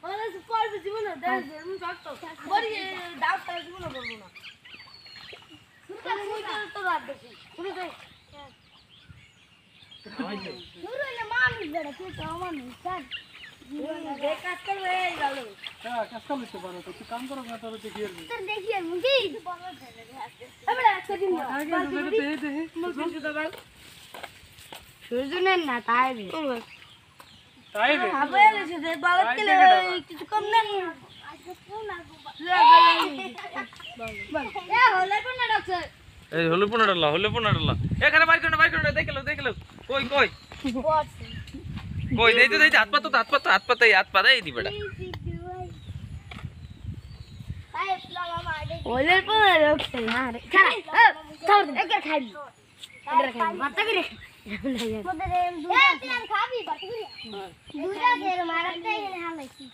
college পড়বে জীবন দেশ ধর্ম চট্ট বড়ি ডাক্তার জীবন করব না শুরু তো রাত বেশি শুরু দে শুরু হইলে মানুষ বেড়া কে তো মানুষ স্যার যে কাজ করবে গেল হ্যাঁ কাজ করতে পারো তো কাম করো না তোর দেখি আর তোর দেখি আর মুখি এবারে একটা দিন মুখি তো বল সুজনের না তাই তাই রে আবে এসে যে বালত কেলে কিছু কম না এ হলে কোন ডাক্তার এই হলো 15 লা এখানে বাইর করে দেখলো কই কই দেই তো হাত পাতা এই দি বেটা হলে কোন ডাক্তার না রে খাও একা খাবি এটা খাবি ভাত করে খাবি ভাত করে দুইটা ফের মারতে গেলে হালাইছি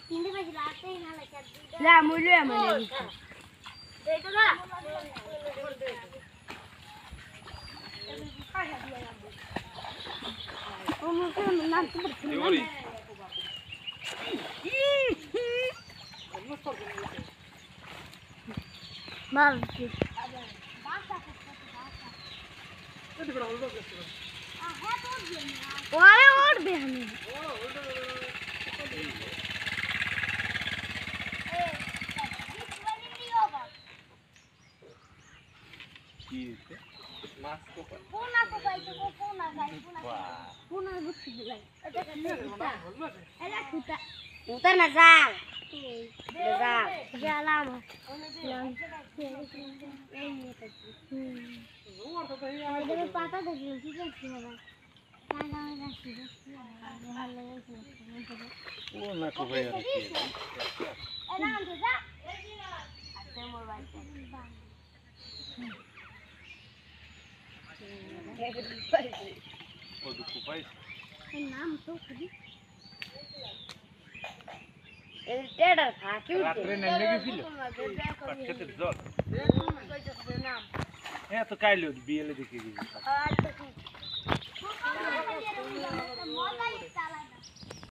তিনটে বেশি লাতে হালাইছি লা মুলে মানে এইটা না ও মুকে না ইওরি মার ওরে উঠবে আমি কি মাছ কোপা কোনা কোপাইতে কোনা গাই কোনা বুঝছি গাই এটা কেন এটা খুটা উতার না যা যা জালাম এদের পাতা দেখি কি করছি বাবা ও না কোপাই আর কি এরা আনতে যা আচ্ছা মোর বাইতে ও তো কোপাই নাম তো খুদি এর টেডার খা কি রাতে নেমে গেছিল পাটকেতে জল হ্যাঁ তো কাইলো বিয়েলে দেখে গেছি আচ্ছা ঠিক মজা চালা